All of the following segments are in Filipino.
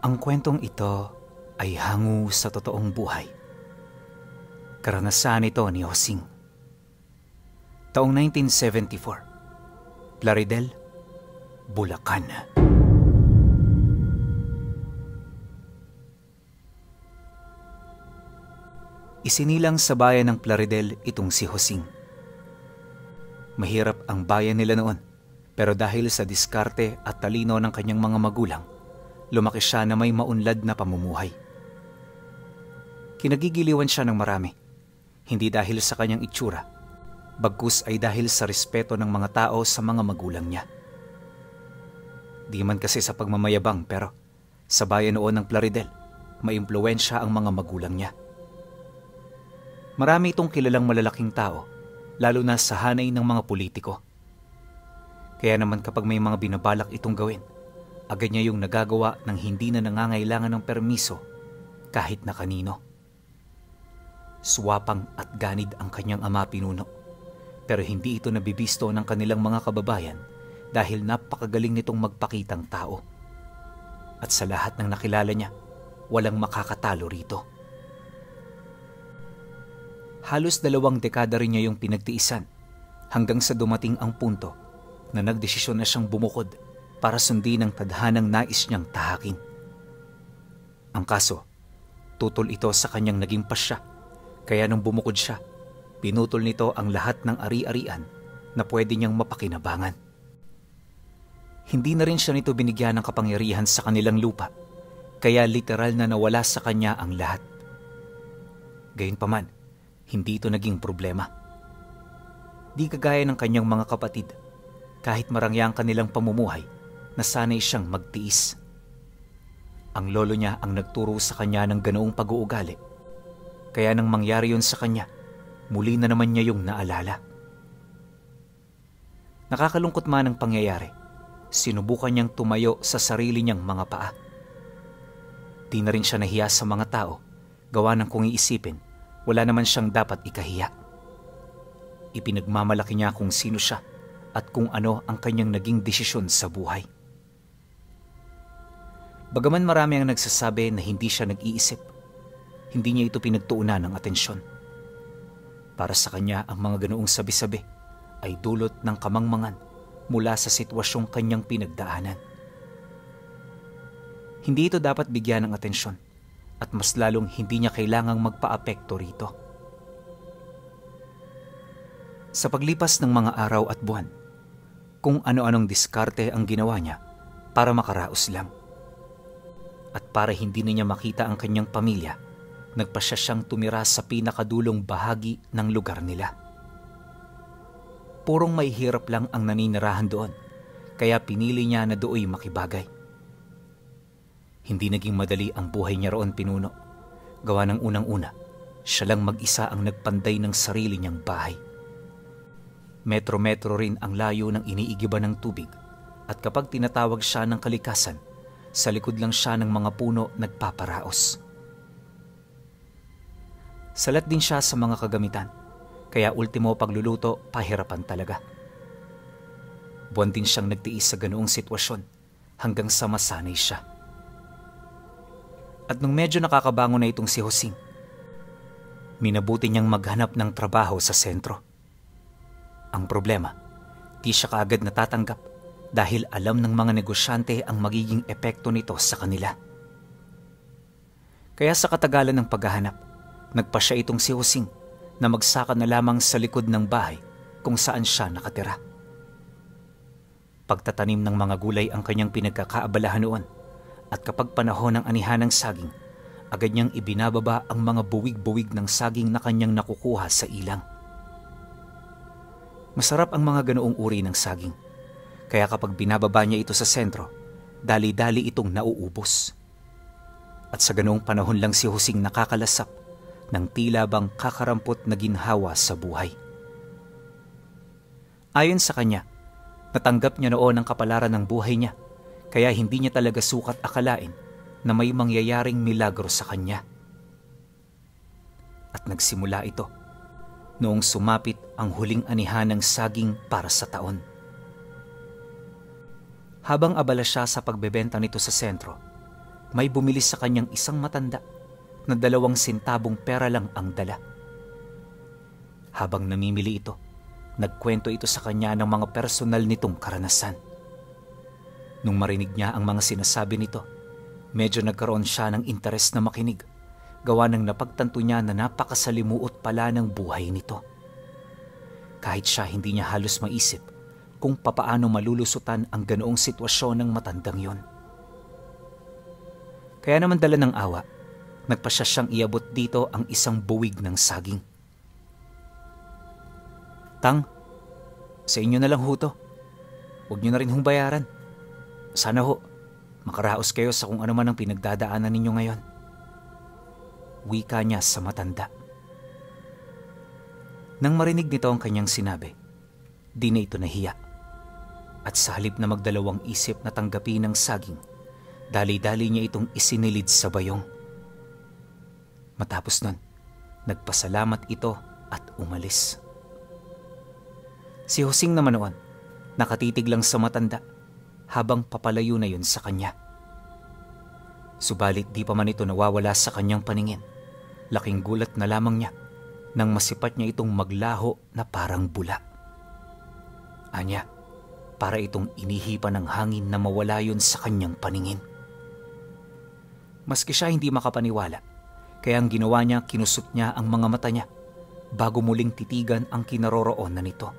Ang kwentong ito ay hango sa totoong buhay. Karanasan ito ni Hosing. Taong 1974, Plaridel, Bulacan. Isinilang sa bayan ng Plaridel itong si Hosing. Mahirap ang bayan nila noon, pero dahil sa diskarte at talino ng kanyang mga magulang, lumaki siya na may maunlad na pamumuhay. Kinagigiliwan siya ng marami, hindi dahil sa kanyang itsura, bagkus ay dahil sa respeto ng mga tao sa mga magulang niya. Di man kasi sa pagmamayabang, pero sa bayan noon ng Plaridel, maimpluwensya ang mga magulang niya. Marami itong kilalang malalaking tao, lalo na sa hanay ng mga politiko. Kaya naman kapag may mga binabalak itong gawin, agad niya yung nagagawa ng hindi na nangangailangan ng permiso kahit na kanino. Suwapang at ganid ang kanyang ama pinuno, pero hindi ito nabibisto ng kanilang mga kababayan dahil napakagaling nitong magpakitang tao. At sa lahat ng nakilala niya, walang makakatalo rito. Halos 2 dekada rin niya yung pinagtiisan hanggang sa dumating ang punto na nagdesisyon na siyang bumukod para sundin ang tadhanang nais niyang tahakin. Ang kaso, tutol ito sa kanyang naging pasya, kaya nung bumukod siya, pinutol nito ang lahat ng ari-arian na pwede niyang mapakinabangan. Hindi na rin siya nito binigyan ng kapangyarihan sa kanilang lupa, kaya literal na nawala sa kanya ang lahat. Gayunpaman, hindi ito naging problema. Di kagaya ng kanyang mga kapatid, kahit marangya ang kanilang pamumuhay, nasanay siyang magtiis. Ang lolo niya ang nagturo sa kanya ng ganoong pag-uugali, kaya nang mangyari yun sa kanya, muli na naman niya yung naalala. Nakakalungkot man ang pangyayari, sinubukan niyang tumayo sa sarili niyang mga paa. Di na rin siya nahiya sa mga tao, gawa ng kung iisipin, wala naman siyang dapat ikahiya. Ipinagmamalaki niya kung sino siya at kung ano ang kanyang naging desisyon sa buhay. Bagaman marami ang nagsasabi na hindi siya nag-iisip, hindi niya ito pinagtuunan ng atensyon. Para sa kanya, ang mga ganoong sabi-sabi ay dulot ng kamangmangan mula sa sitwasyong kanyang pinagdaanan. Hindi ito dapat bigyan ng atensyon at mas lalong hindi niya kailangang magpa-apekto rito. Sa paglipas ng mga araw at buwan, kung ano-anong diskarte ang ginawa niya para makaraos lang. At para hindi na niya makita ang kanyang pamilya, nagpasya siyang tumira sa pinakadulong bahagi ng lugar nila. Purong may hirap lang ang naninirahan doon, kaya pinili niya na dooy makibagay. Hindi naging madali ang buhay niya roon pinuno. Gawa ng unang-una, siya lang mag-isa ang nagpanday ng sarili niyang bahay. Metro-metro rin ang layo ng iniigiban ng tubig, at kapag tinatawag siya ng kalikasan, sa likod lang siya ng mga puno nagpaparaos. Salat din siya sa mga kagamitan, kaya ultimo pagluluto, pahirapan talaga. Buwan din siyang nagtiis sa ganoong sitwasyon hanggang sa masanay siya. At nung medyo nakakabangon na itong si Hosing, minabuti niyang maghanap ng trabaho sa sentro. Ang problema, di siya kaagad natatanggap dahil alam ng mga negosyante ang magiging epekto nito sa kanila. Kaya sa katagalan ng paghahanap, nagpasya itong si Hosing na magsaka na lamang sa likod ng bahay kung saan siya nakatira. Pagtatanim ng mga gulay ang kanyang pinagkakaabalahan noon, at kapag panahon ng anihan ng saging, agad niyang ibinababa ang mga buwig-buwig ng saging na kanyang nakukuha sa ilang. Masarap ang mga ganoong uri ng saging, kaya kapag binababa niya ito sa sentro, dali-dali itong nauubos. At sa ganoong panahon lang si Hosing nakakalasap ng tila bang kakarampot na ginhawa sa buhay. Ayon sa kanya, natanggap niya noon ang kapalaran ng buhay niya, kaya hindi niya talaga sukat akalain na may mangyayaring milagro sa kanya. At nagsimula ito noong sumapit ang huling anihan ng saging para sa taon. Habang abala siya sa pagbebenta nito sa sentro, may bumili sa kanyang isang matanda na 2 sentabong pera lang ang dala. Habang namimili ito, nagkwento ito sa kanya ng mga personal nitong karanasan. Nung marinig niya ang mga sinasabi nito, medyo nagkaroon siya ng interes na makinig, gawa ng napagtanto niya na napakasalimuot pala ng buhay nito. Kahit siya hindi niya halos maisip kung papaano malulusutan ang ganoong sitwasyon ng matandang yon. Kaya naman dala ng awa, nagpasya siyang iabot dito ang isang buwig ng saging. "Tang, sa inyo na lang ho to. Huwag niyo na rin hong bayaran. Sana ho, makaraos kayo sa kung ano man ang pinagdadaanan ninyo ngayon." Wika niya sa matanda. Nang marinig nito ang kanyang sinabi, di na ito nahiya. At sa halip na magdalawang isip na tanggapin ng saging, dali-dali niya itong isinilid sa bayong. Matapos nun, nagpasalamat ito at umalis. Si Hosing naman noon, nakatitig lang sa matanda habang papalayo na yun sa kanya. Subalit di pa man ito nawawala sa kanyang paningin. Laking gulat na lamang niya nang masipat niya itong maglaho na parang bula. Anya, para itong inihipan ng hangin na mawala yun sa kanyang paningin. Maski siya hindi makapaniwala, kaya ang ginawa niya, kinusot niya ang mga mata niya bago muling titigan ang kinaroroonan nito.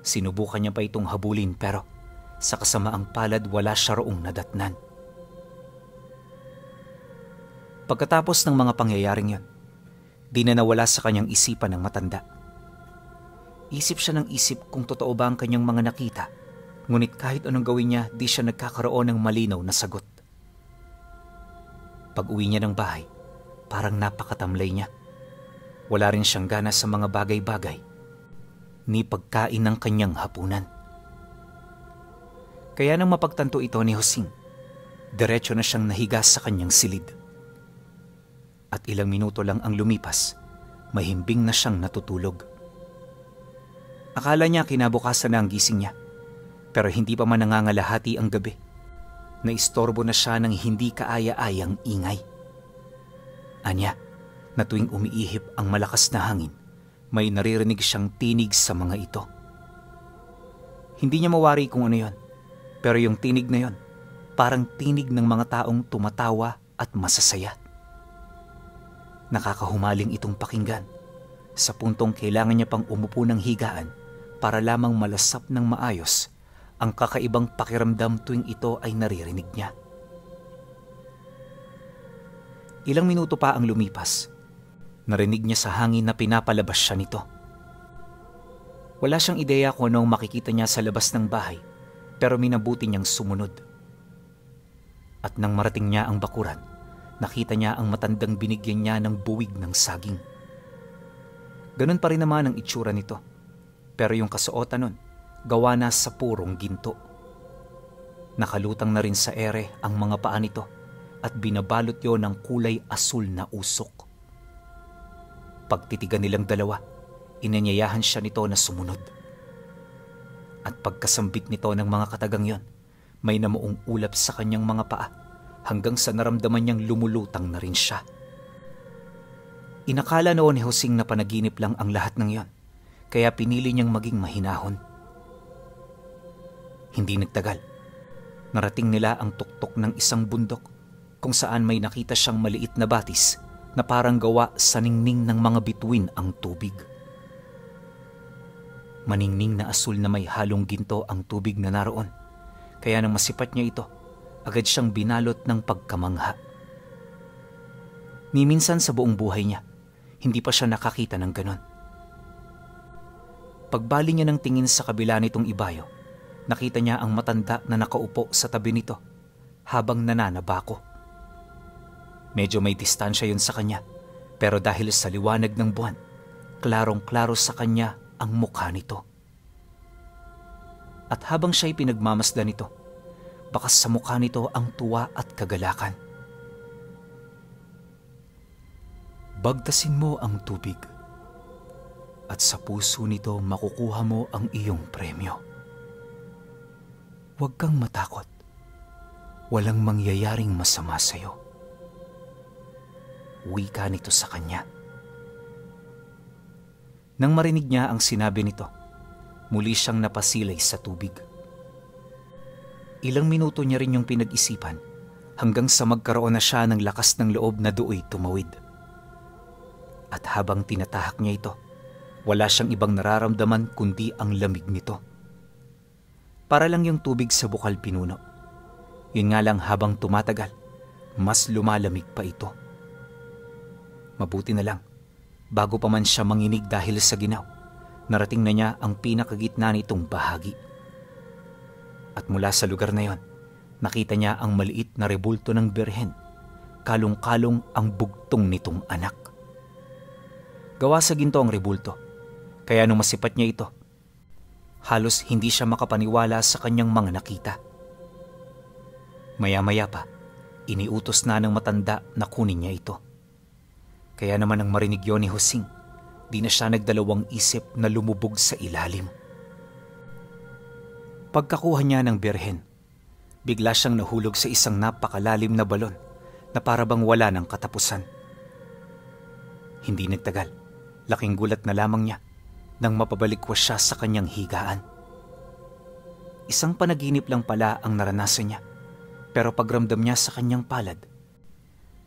Sinubukan niya pa itong habulin pero sa kasamaang palad wala siya roong nadatnan. Pagkatapos ng mga pangyayaring yon, di na nawala sa kanyang isipan ng matanda. Isip siya ng isip kung totoo ba ang kanyang mga nakita, ngunit kahit anong gawin niya, di siya nagkakaroon ng malinaw na sagot. Pag-uwi niya ng bahay, parang napakatamlay niya. Wala rin siyang gana sa mga bagay-bagay, ni pagkain ng kanyang hapunan. Kaya nang mapagtanto ito ni Hosing, diretso na siyang nahiga sa kanyang silid. At ilang minuto lang ang lumipas, mahimbing na siyang natutulog. Akala niya kinabukasan na ang gising niya, pero hindi pa man nangangalahati ang gabi. Naistorbo na siya ng hindi kaaya-ayang ingay. Anya, na tuwing umiihip ang malakas na hangin, may naririnig siyang tinig sa mga ito. Hindi niya mawari kung ano yon, pero yung tinig na yon, parang tinig ng mga taong tumatawa at masasaya. Nakakahumaling itong pakinggan, sa puntong kailangan niya pang umupo ng higaan para lamang malasap ng maayos ang kakaibang pakiramdam tuwing ito ay naririnig niya. Ilang minuto pa ang lumipas, narinig niya sa hangin na pinapalabas siya nito. Wala siyang ideya kung anong makikita niya sa labas ng bahay, pero minabuti niyang sumunod. At nang marating niya ang bakuran, nakita niya ang matandang binigyan niya ng buwig ng saging. Ganun pa rin naman ang itsura nito, pero yung kasuotan nun, gawa na sa purong ginto. Nakalutang na rin sa ere ang mga paa nito at binabalot yon ng kulay asul na usok. Pagtitigan nilang dalawa, inanyayahan siya nito na sumunod. At pagkasambit nito ng mga katagang yon, may namuong ulap sa kanyang mga paa hanggang sa naramdaman niyang lumulutang na rin siya. Inakala noon ni Hosing na panaginip lang ang lahat ng yon, kaya pinili niyang maging mahinahon. Hindi nagtagal, narating nila ang tuktok ng isang bundok kung saan may nakita siyang maliit na batis na parang gawa sa ningning ng mga bituin ang tubig. Maningning na asul na may halong ginto ang tubig na naroon, kaya nang masipat niya ito, agad siyang binalot ng pagkamangha. Ni minsan sa buong buhay niya, hindi pa siya nakakita ng ganon. Pagbali niya ng tingin sa kabila nitong ibayo, nakita niya ang matanda na nakaupo sa tabi nito habang nananabako. Medyo may distansya yun sa kanya, pero dahil sa liwanag ng buwan, klarong-klaro sa kanya ang mukha nito. At habang siya'y pinagmamasdan nito, bakas sa mukha nito ang tuwa at kagalakan. Bagtasin mo ang tubig, at sa puso nito makukuha mo ang iyong premyo. Huwag kang matakot. Walang mangyayaring masama sa'yo. Wika nito sa kanya. Nang marinig niya ang sinabi nito, muli siyang napasilay sa tubig. Ilang minuto niya rin yung pinag-isipan hanggang sa magkaroon na siya ng lakas ng loob na dooy tumawid. At habang tinatahak niya ito, wala siyang ibang nararamdaman kundi ang lamig nito. Para lang yung tubig sa bukal pinuno. Yun nga lang habang tumatagal, mas lumalamig pa ito. Mabuti na lang, bago pa man siya manginig dahil sa ginaw, narating na niya ang pinakagitna nitong bahagi. At mula sa lugar na yon, nakita niya ang maliit na rebulto ng birhen, kalong-kalong ang bugtong nitong anak. Gawa sa ginto ang rebulto, kaya nung masipat niya ito, halos hindi siya makapaniwala sa kanyang mga nakita. Maya-maya pa, iniutos na ng matanda na kunin niya ito. Kaya naman nang marinig yun ni Hosing, di na siya nagdalawang isip na lumubog sa ilalim. Pagkakuha niya ng birhen, bigla siyang nahulog sa isang napakalalim na balon na parabang wala ng katapusan. Hindi nagtagal, laking gulat na lamang niya nang mapabalikwas siya sa kanyang higaan. Isang panaginip lang pala ang naranasan niya. Pero pagramdam niya sa kanyang palad,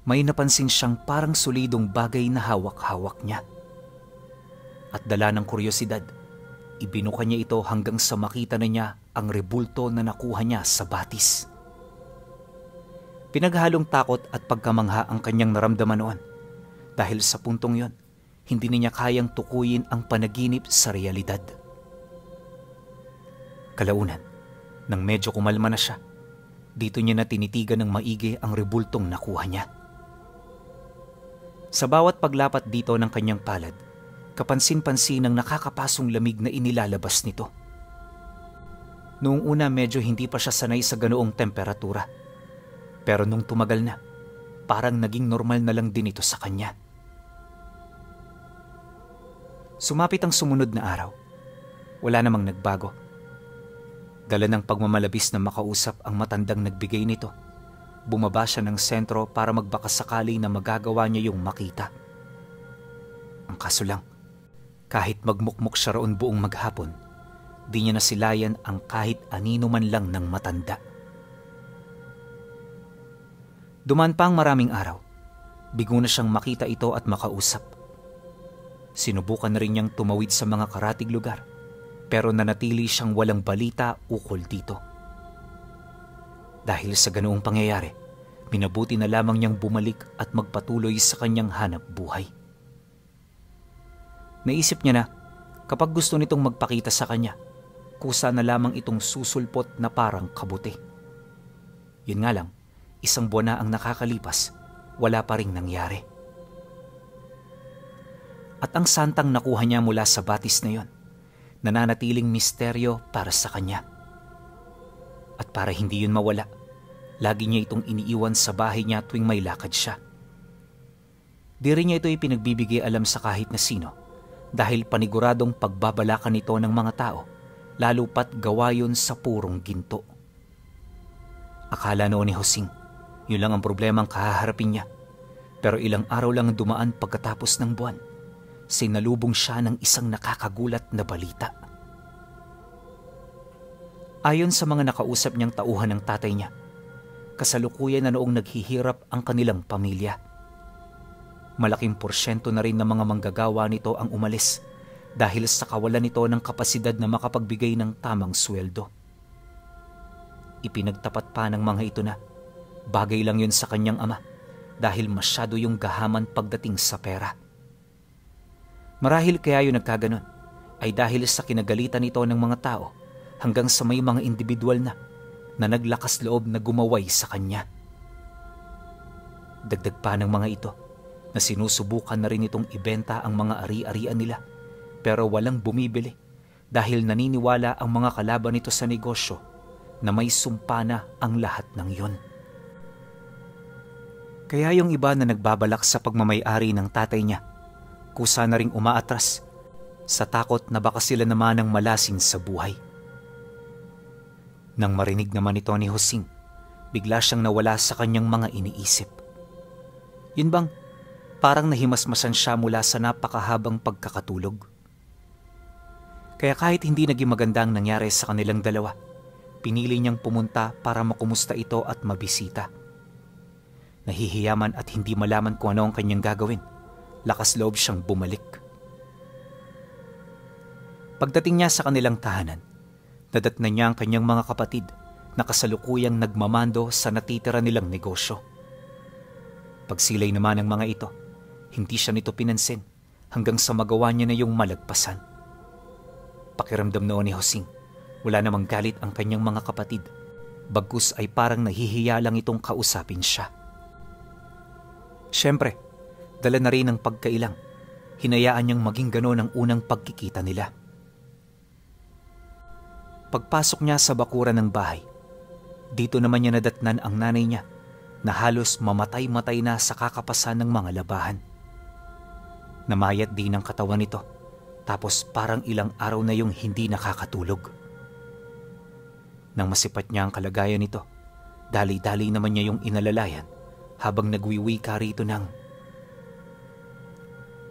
may napansin siyang parang solidong bagay na hawak-hawak niya. At dala ng kuryosidad, ibinuka niya ito hanggang sa makita na niya ang rebulto na nakuha niya sa batis. Pinaghalong takot at pagkamangha ang kanyang naramdaman noon dahil sa puntong yon, hindi niya kayang tukuyin ang panaginip sa realidad. Kalaunan, nang medyo kumalma na siya, dito niya na tinitigan ng maigi ang rebultong nakuha niya. Sa bawat paglapat dito ng kanyang palad, kapansin-pansin ang nakakapasong lamig na inilalabas nito. Noong una medyo hindi pa siya sanay sa ganoong temperatura. Pero nung tumagal na, parang naging normal na lang din ito sa kanya. Sumapit ang sumunod na araw. Wala namang nagbago. Dala ng pagmamalabis na makausap ang matandang nagbigay nito, bumaba siya ng sentro para magbakasakali na magagawa niya yung makita. Ang kaso lang, kahit magmukmuk siya roon buong maghapon, di niya nasilayan ang kahit anino man lang ng matanda. Dumaan pa ang maraming araw, bigo na siyang makita ito at makausap. Sinubukan na rin niyang tumawid sa mga karatig lugar, pero nanatili siyang walang balita ukol dito. Dahil sa ganoong pangyayari, minabuti na lamang niyang bumalik at magpatuloy sa kanyang hanap buhay. Naisip niya na kapag gusto nitong magpakita sa kanya, kusa na lamang itong susulpot na parang kabuti. Yun nga lang, isang buwan na ang nakakalipas, wala pa ring nangyari. At ang santang nakuha niya mula sa batis na yon, nananatiling misteryo para sa kanya. At para hindi yun mawala, lagi niya itong iniiwan sa bahay niya tuwing may lakad siya. Di rin niya ito ipinagbibigay alam sa kahit na sino dahil paniguradong pagbabalakan ito ng mga tao, lalo pat gawa yun sa purong ginto. Akala noon ni Hosing, yun lang ang problemang kahaharapin niya. Pero ilang araw lang dumaan pagkatapos ng buwan, sinalubong siya ng isang nakakagulat na balita. Ayon sa mga nakausap niyang tauhan ng tatay niya, kasalukuyan na noong naghihirap ang kanilang pamilya. Malaking porsyento na rin ng mga manggagawa nito ang umalis dahil sa kawalan nito ng kapasidad na makapagbigay ng tamang sweldo. Ipinagtapat pa ng mga ito na bagay lang yun sa kanyang ama dahil masyado yung gahaman pagdating sa pera. Marahil kaya yun nagkaganon ay dahil sa kinagalitan ito ng mga tao hanggang sa may mga individual na naglakas loob na gumaway sa kanya. Dagdag pa ng mga ito na sinusubukan na rin itong ibenta ang mga ari-arian nila pero walang bumibili dahil naniniwala ang mga kalaban nito sa negosyo na may sumpa na ang lahat ng yon. Kaya yung iba na nagbabalak sa pagmamay-ari ng tatay niya, kusa na ring umaatras sa takot na baka sila naman ang malasin sa buhay. Nang marinig naman ito ni Hosing, bigla siyang nawala sa kanyang mga iniisip. Yun bang parang nahimasmasan siya mula sa napakahabang pagkakatulog? Kaya kahit hindi naging maganda ang nangyari sa kanilang dalawa, pinili niyang pumunta para makumusta ito at mabisita. Nahihiyaman at hindi malaman kung ano ang kanyang gagawin, lakas loob siyang bumalik. Pagdating niya sa kanilang tahanan, nadatnan niya ang kanyang mga kapatid na kasalukuyang nagmamando sa natitira nilang negosyo. Pagsilay naman ng mga ito, hindi siya nito pinansin hanggang sa magawa niya na yung malagpasan. Pakiramdam noon ni Josing, wala namang galit ang kanyang mga kapatid, bagkus ay parang nahihiya lang itong kausapin siya. Siyempre, dala na rin ang pagkailang, hinayaan niyang maging ganon ang unang pagkikita nila. Pagpasok niya sa bakuran ng bahay, dito naman niya nadatnan ang nanay niya na halos mamatay-matay na sa kakapasan ng mga labahan. Namayat din ang katawan nito, tapos parang ilang araw na yung hindi nakakatulog. Nang masipat niya ang kalagayan nito, dali-dali naman niya yung inalalayan habang nagwiwika rito ng,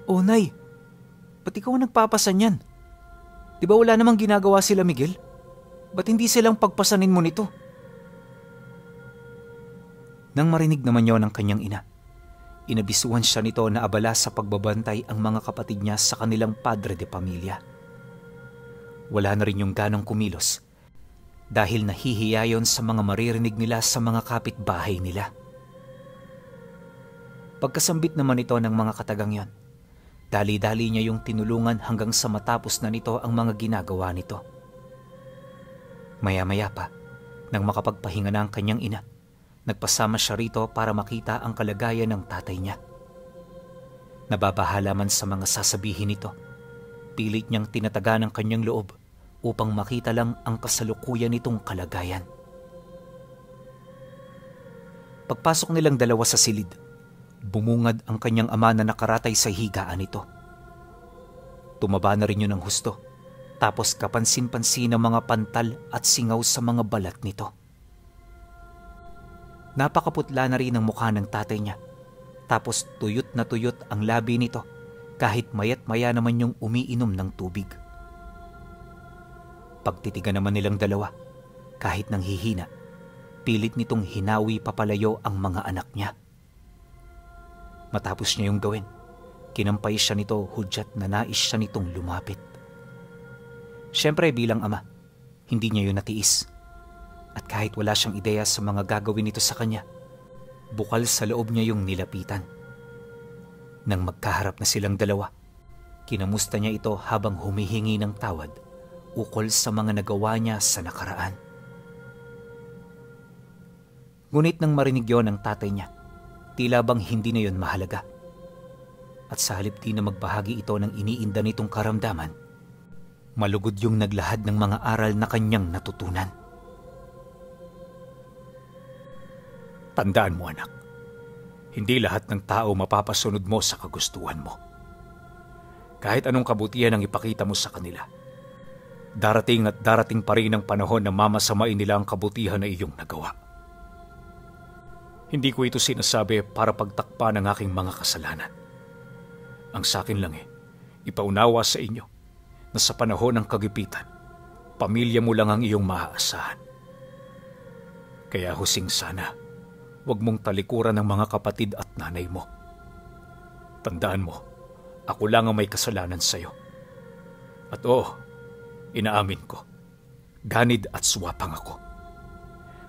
"Oh, Nay, ba't ikaw ang nagpapasan yan? Di ba wala namang ginagawa sila Miguel? Ba't hindi silang pagpasanin mo nito?" Nang marinig naman yon ng kanyang ina, inabisuhan siya nito na abala sa pagbabantay ang mga kapatid niya sa kanilang padre de pamilya. Wala na rin yung ganong kumilos dahil nahihiya yon sa mga maririnig nila sa mga kapitbahay nila. Pagkasambit naman ito ng mga katagang yon, dali-dali niya yung tinulungan hanggang sa matapos na nito ang mga ginagawa nito. Maya-maya pa, nang makapagpahinga na ang kanyang ina, nagpasama siya rito para makita ang kalagayan ng tatay niya. Nababahala man sa mga sasabihin nito, pilit niyang tinataga ng kanyang loob upang makita lang ang kasalukuyan nitong kalagayan. Pagpasok nilang dalawa sa silid, bumungad ang kanyang ama na nakaratay sa higaan nito. Tumaba na rin yun ng husto, tapos kapansin-pansin ang mga pantal at singaw sa mga balat nito. Napakaputla na rin ang mukha ng tatay niya, tapos tuyot na tuyot ang labi nito kahit mayat-maya naman yung umiinom ng tubig. Pagtitigan naman nilang dalawa, kahit nang hihina, pilit nitong hinawi papalayo ang mga anak niya. Matapos niya yung gawin, kinampay siya nito hudyat na nais siya nitong lumapit. Siyempre bilang ama, hindi niya yun natiis. At kahit wala siyang ideya sa mga gagawin nito sa kanya, bukal sa loob niya yung nilapitan. Nang magkaharap na silang dalawa, kinamusta niya ito habang humihingi ng tawad ukol sa mga nagawa niya sa nakaraan. Ngunit nang marinig yon ng tatay niya, tila bang hindi na yon mahalaga. At sa halip di na magbahagi ito ng iniinda nitong karamdaman, malugod yung naglahad ng mga aral na kanyang natutunan. Tandaan mo anak, hindi lahat ng tao mapapasunod mo sa kagustuhan mo. Kahit anong kabutihan ang ipakita mo sa kanila, darating at darating pa rin ang panahon na mamasamain nila ang kabutihan na iyong nagawa. Hindi ko ito sinasabi para pagtakpan ang aking mga kasalanan. Ang sa akin lang ipaunawa sa inyo na sa panahon ng kagipitan, pamilya mo lang ang iyong maaasahan. Kaya Josing, sana huwag mong talikuran ng mga kapatid at nanay mo. Tandaan mo, ako lang ang may kasalanan sa iyo. At inaamin ko, ganid at swapang ako.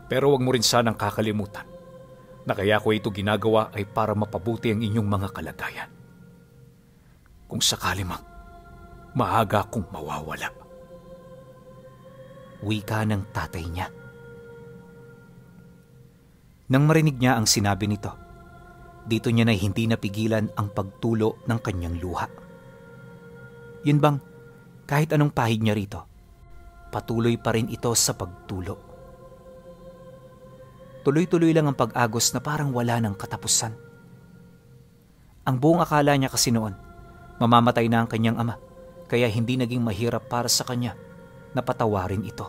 Pero huwag mo rin sanang kakalimutan na kaya ko ito ginagawa ay para mapabuti ang inyong mga kalagayan. Kung sakali mang maaga akong mawawala. Wika ng tatay niya. Nang marinig niya ang sinabi nito, dito niya na hindi napigilan ang pagtulo ng kanyang luha. Yun bang, kahit anong pahid niya rito, patuloy pa rin ito sa pagtulo. Tuloy-tuloy lang ang pag-agos na parang wala ng katapusan. Ang buong akala niya kasi noon, mamamatay na ang kanyang ama, kaya hindi naging mahirap para sa kanya na patawarin ito.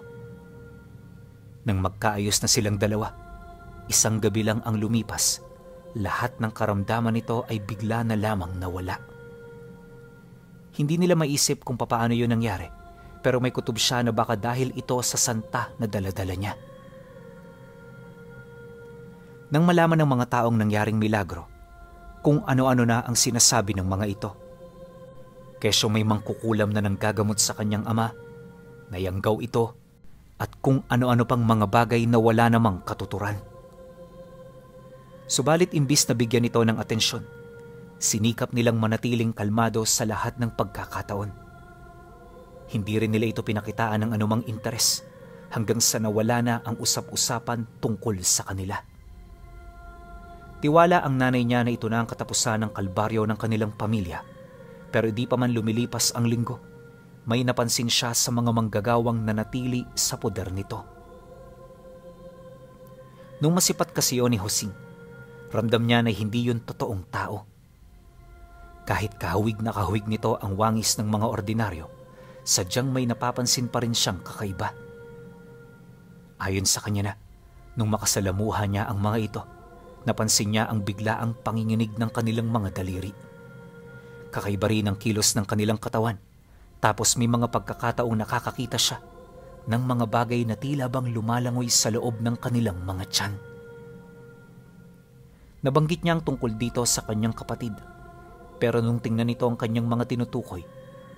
Nang magkaayos na silang dalawa, Isang gabi lang ang lumipas, lahat ng karamdaman nito ay bigla na lamang nawala. Hindi nila maisip kung papaano yun nangyari, pero may kutob siya na baka dahil ito sa santa na daladala niya. Nang malaman ng mga taong nangyaring milagro, kung ano-ano na ang sinasabi ng mga ito. Kesyo may mangkukulam na nanggagamot sa kanyang ama, nayanggaw ito, at kung ano-ano pang mga bagay na wala namang katuturan. Subalit imbis na bigyan ito ng atensyon, sinikap nilang manatiling kalmado sa lahat ng pagkakataon. Hindi rin nila ito pinakitaan ng anumang interes hanggang sa nawala na ang usap-usapan tungkol sa kanila. Tiwala ang nanay niya na ito na ang katapusan ng kalbaryo ng kanilang pamilya, pero di pa man lumilipas ang linggo, may napansin siya sa mga manggagawang nanatili sa poder nito. Nung masipat kasi yun ni Hosing, ramdam niya na hindi yun totoong tao. Kahit kahawig na kahawig nito ang wangis ng mga ordinaryo, sadyang may napapansin pa rin siyang kakaiba. Ayon sa kanya na, nung makasalamuha niya ang mga ito, napansin niya ang biglaang panginginig ng kanilang mga daliri. Kakaiba rin ang kilos ng kanilang katawan, tapos may mga pagkakataong nakakakita siya ng mga bagay na tila bang lumalangoy sa loob ng kanilang mga tiyan. Nabanggit niya ang tungkol dito sa kanyang kapatid, pero nung tingnan nito ang kanyang mga tinutukoy,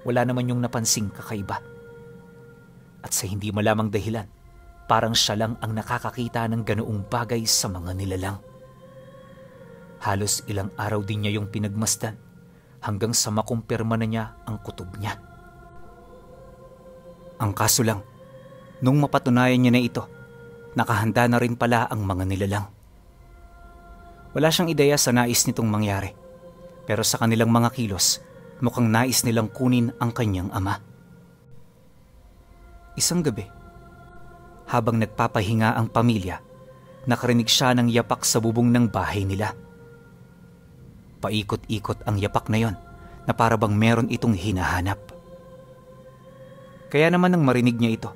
wala naman yung napansing kakaiba. At sa hindi malamang dahilan, parang siya lang ang nakakakita ng ganoong bagay sa mga nilalang. Halos ilang araw din niya yung pinagmasdan hanggang sa makumpirma na niya ang kutob niya. Ang kaso lang, nung mapatunayan niya na ito, nakahanda na rin pala ang mga nilalang. Wala siyang ideya sa nais nitong mangyari, pero sa kanilang mga kilos, mukhang nais nilang kunin ang kanyang ama. Isang gabi, habang nagpapahinga ang pamilya, nakarinig siya ng yapak sa bubong ng bahay nila. Paikot-ikot ang yapak na yon na para bang meron itong hinahanap. Kaya naman nang marinig niya ito,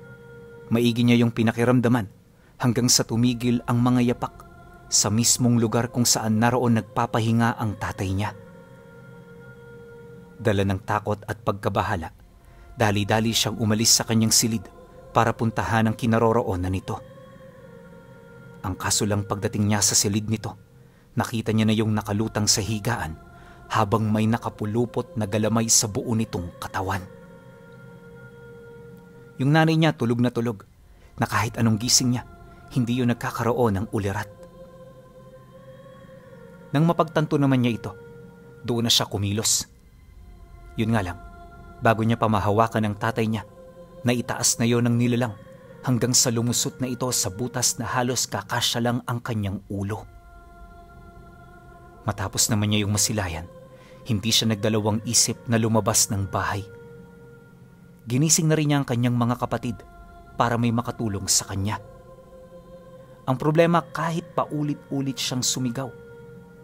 maigi niya yung pinakiramdaman hanggang sa tumigil ang mga yapak sa mismong lugar kung saan naroon nagpapahinga ang tatay niya. Dala ng takot at pagkabahala, dali-dali siyang umalis sa kanyang silid para puntahan ang kinaroroonan nito. Ang kaso lang pagdating niya sa silid nito, nakita niya na yung nakalutang sa higaan habang may nakapulupot na galamay sa buo nitong katawan. Yung nanay niya tulog na kahit anong gising niya, hindi yun nagkakaroon ng ulirat. Nang mapagtanto naman niya ito, doon na siya kumilos. Yun nga lang, bago niya pa mahawakan ng tatay niya, naitaas na yon ng nilalang hanggang sa lumusot na ito sa butas na halos kakasya lang ang kanyang ulo. Matapos naman niya yung masilayan, hindi siya nagdalawang isip na lumabas ng bahay. Ginising na rin niya ang kanyang mga kapatid para may makatulong sa kanya. Ang problema, kahit paulit-ulit siyang sumigaw,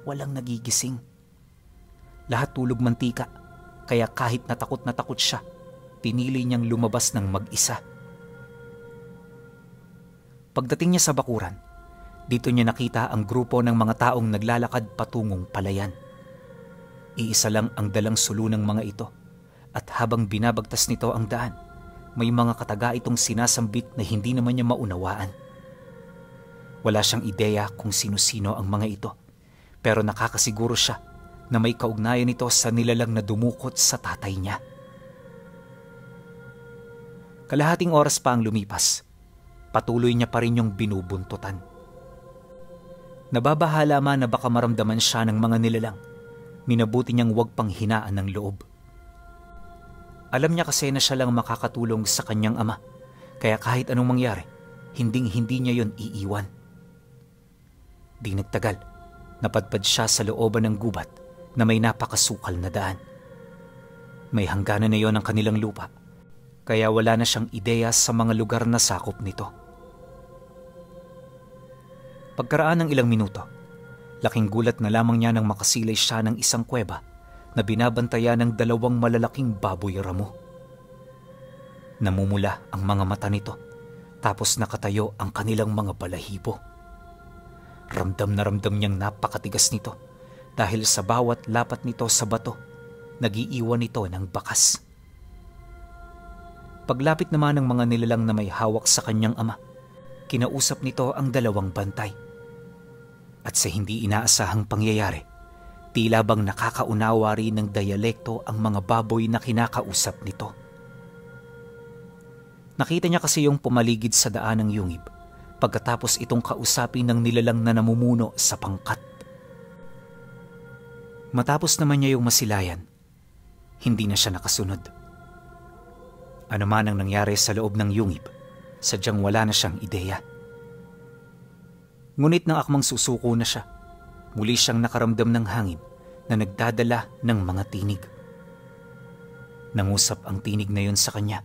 walang nagigising. Lahat tulog mantika, kaya kahit na takot siya, pinili niyang lumabas ng mag-isa. Pagdating niya sa bakuran, dito niya nakita ang grupo ng mga taong naglalakad patungong palayan. Iisa lang ang dalang sulo ng mga ito, at habang binabagtas nito ang daan, may mga kataga itong sinasambit na hindi naman niya maunawaan. Wala siyang ideya kung sino-sino ang mga ito, pero nakakasiguro siya na may kaugnayan ito sa nilalang na dumukot sa tatay niya. Kalahating oras pa ang lumipas, patuloy niya pa rin yung binubuntutan. Nababahala man na baka maramdaman siya ng mga nilalang, minabuti niyang huwag pang hinaan ng loob. Alam niya kasi na siya lang makakatulong sa kanyang ama, kaya kahit anong mangyari, hinding-hindi niya yon iiwan. Di nagtagal, napadpad siya sa looban ng gubat na may napakasukal na daan. May hangganan na yon ang kanilang lupa, kaya wala na siyang ideya sa mga lugar na sakop nito. Pagkaraan ng ilang minuto, laking gulat na lamang niya nang makasilay siya ng isang kuweba na binabantayan ng 2 malalaking baboy ramo. Namumula ang mga mata nito, tapos nakatayo ang kanilang mga balahibo. Ramdam na ramdam niyang napakatigas nito dahil sa bawat lapat nito sa bato, nagiiwan nito ng bakas. Paglapit naman ng mga nilalang na may hawak sa kanyang ama, kinausap nito ang dalawang bantay. At sa hindi inaasahang pangyayari, tila bang nakakaunawa rin ng dialekto ang mga baboy na kinakausap nito. Nakita niya kasi yung pumaligid sa daan ng yungib pagkatapos itong kausapin ng nilalang na namumuno sa pangkat. Matapos naman niya yung masilayan, hindi na siya nakasunod. Ano man ang nangyari sa loob ng yungib, sadyang wala na siyang ideya. Ngunit nang akmang susuko na siya, muli siyang nakaramdam ng hangin na nagdadala ng mga tinig. Nangusap ang tinig na yun sa kanya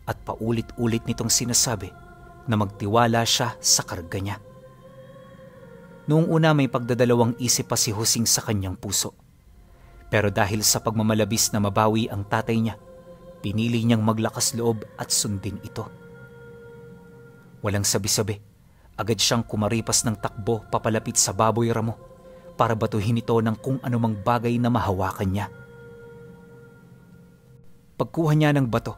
at paulit-ulit nitong sinasabi na magtiwala siya sa karga niya. Noong una may pagdadalawang isip pa si Husing sa kanyang puso. Pero dahil sa pagmamalabis na mabawi ang tatay niya, pinili niyang maglakas loob at sundin ito. Walang sabi-sabi, agad siyang kumaripas ng takbo papalapit sa baboy ramo para batuhin ito ng kung anumang bagay na mahawakan niya. Pagkuha niya ng bato,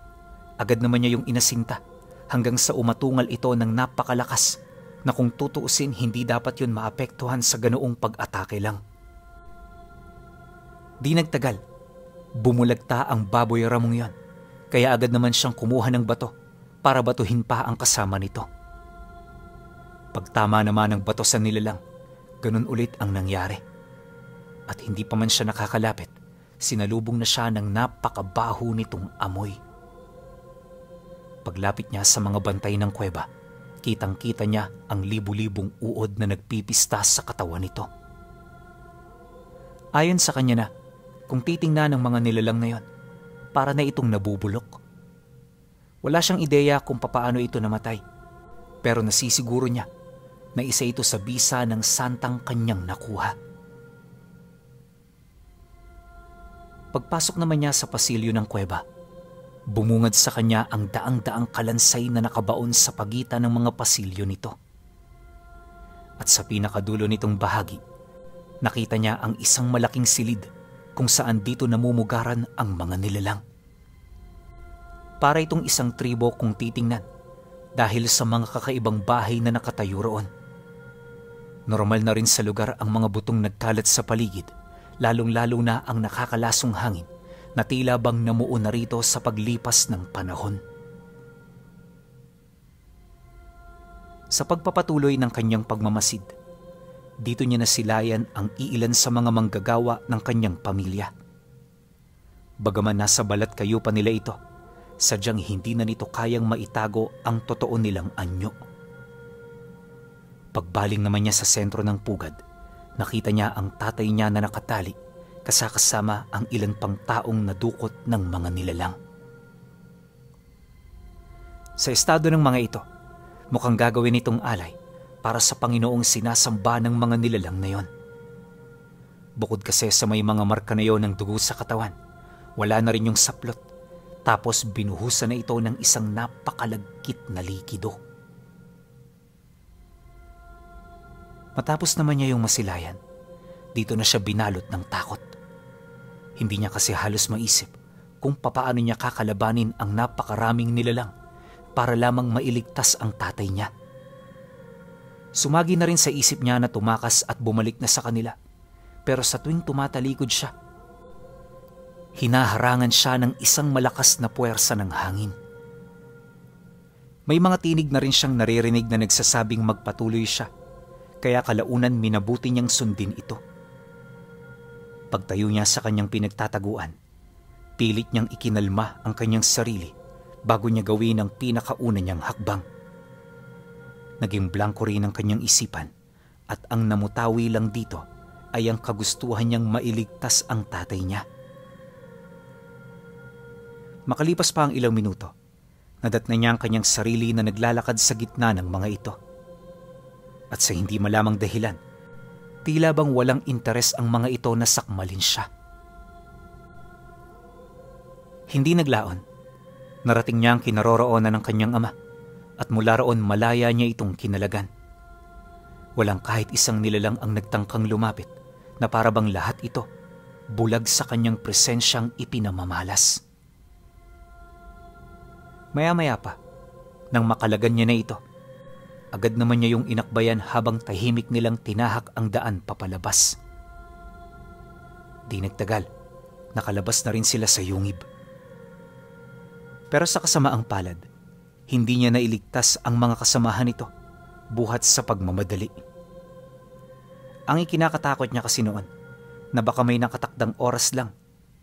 agad naman niya yung inasinta hanggang sa umatungal ito ng napakalakas na kung tutuusin hindi dapat yun maapektuhan sa ganoong pag-atake lang. Di nagtagal, bumulagta ang baboy ramong yon, kaya agad naman siyang kumuha ng bato para batuhin pa ang kasama nito. Pagtama naman ng bato sa nilalang, ganun ulit ang nangyari. At hindi pa man siya nakakalapit, sinalubong na siya ng napakabaho nitong amoy. Paglapit niya sa mga bantay ng kuweba, kitang-kita niya ang libu-libong uod na nagpipista sa katawan nito. Ayon sa kanya na, kung titingnan ng mga nilalang na yon, para na itong nabubulok. Wala siyang ideya kung papaano ito namatay, pero nasisiguro niya na isa ito sa bisa ng santang kanyang nakuha. Pagpasok naman niya sa pasilyo ng kuweba, bumungad sa kanya ang daang-daang kalansay na nakabaon sa pagitan ng mga pasilyo nito. At sa pinakadulo nitong bahagi, nakita niya ang isang malaking silid kung saan dito namumugaran ang mga nilalang. Para itong isang tribo kung titingnan dahil sa mga kakaibang bahay na nakatayo roon. Normal na rin sa lugar ang mga butong nagkalat sa paligid, lalong-lalo na ang nakakalasong hangin na tila bang namuo na rito sa paglipas ng panahon. Sa pagpapatuloy ng kanyang pagmamasid, dito niya nasilayan ang iilan sa mga manggagawa ng kanyang pamilya. Bagaman nasa balat kayo pa nila ito, sadyang hindi na nito kayang maitago ang totoo nilang anyo. Pagbaling naman niya sa sentro ng pugad, nakita niya ang tatay niya na nakatali kasama ang ilan pang taong nadukot ng mga nilalang. Sa estado ng mga ito, mukhang gagawin itong alay para sa Panginoong sinasamba ng mga nilalang na yon. Bukod kasi sa may mga marka na yon ng dugo sa katawan, wala na rin yung saplot, tapos binuhusan na ito ng isang napakalagkit na likido. Matapos naman niya yung masilayan, dito na siya binalot ng takot. Hindi niya kasi halos maisip kung papaano niya kakalabanin ang napakaraming nilalang para lamang mailigtas ang tatay niya. Sumagi na rin sa isip niya na tumakas at bumalik na sa kanila, pero sa tuwing tumatalikod siya, hinaharangan siya ng isang malakas na puwersa ng hangin. May mga tinig na rin siyang naririnig na nagsasabing magpatuloy siya, kaya kalaunan minabuti niyang sundin ito. Pagtayo niya sa kanyang pinagtataguan, pilit niyang ikinalma ang kanyang sarili bago niya gawin ang pinakauna niyang hakbang. Naging blanko rin ang kanyang isipan at ang namutawi lang dito ay ang kagustuhan niyang mailigtas ang tatay niya. Makalipas pa ang ilang minuto, nadatnan niya ang kanyang sarili na naglalakad sa gitna ng mga ito. At sa hindi malamang dahilan, tila bang walang interes ang mga ito na sakmalin siya. Hindi naglaon, narating niya ang kinaroroonan ng kanyang ama at mula roon malaya niya itong kinalagan. Walang kahit isang nilalang ang nagtangkang lumapit na para bang lahat ito bulag sa kanyang presensyang ipinamamalas. Maya-maya pa, nang makalagan niya na ito, agad naman niya yung inakbayan habang tahimik nilang tinahak ang daan papalabas. Di nagtagal, nakalabas na rin sila sa yungib. Pero sa kasamaang palad, hindi niya nailigtas ang mga kasamahan nito buhat sa pagmamadali. Ang ikinakatakot niya kasi noon na baka may nakatakdang oras lang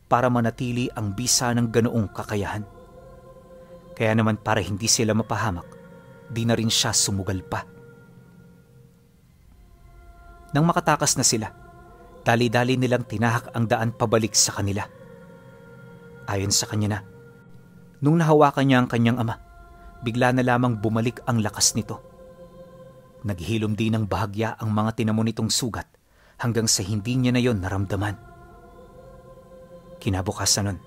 para manatili ang bisa ng ganoong kakayahan. Kaya naman para hindi sila mapahamak, di na rin siya sumugal pa. Nang makatakas na sila, dali-dali nilang tinahak ang daan pabalik sa kanila. Ayon sa kanya na, nung nahawakan niya ang kanyang ama, bigla na lamang bumalik ang lakas nito. Naghilom din ng bahagya ang mga tinamo nitong sugat hanggang sa hindi niya na yon naramdaman. Kinabukasan nun,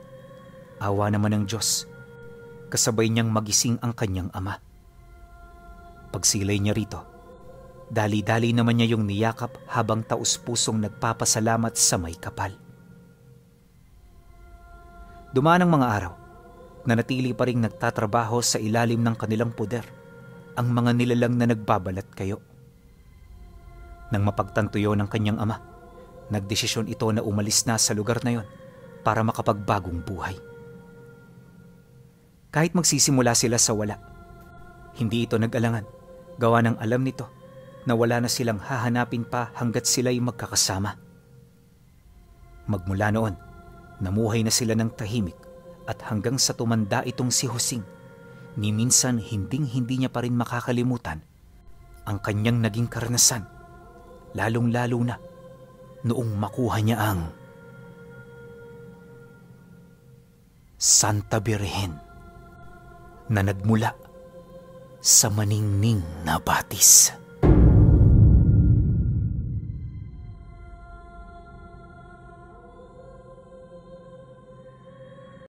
awa naman ng Diyos, kasabay niyang magising ang kanyang ama. Pagsilay niya rito, dali-dali naman niya yung niyakap habang taus-pusong nagpapasalamat sa may kapal. Dumaan ang mga araw, nanatili pa ring nagtatrabaho sa ilalim ng kanilang poder ang mga nilalang na nagbabalat kayo. Nang mapagtantuyo ng kanyang ama, nagdesisyon ito na umalis na sa lugar na yon para makapagbagong buhay. Kahit magsisimula sila sa wala, hindi ito nag-alangan, gawa ng alam nito na wala na silang hahanapin pa hanggat sila'y magkakasama. Magmula noon, namuhay na sila ng tahimik at hanggang sa tumanda itong si Husing, ni minsan hinding-hindi niya pa rin makakalimutan ang kanyang naging karanasan, lalong-lalo na noong makuha niya ang Santa Birhen na nagmula sa maningning na batis.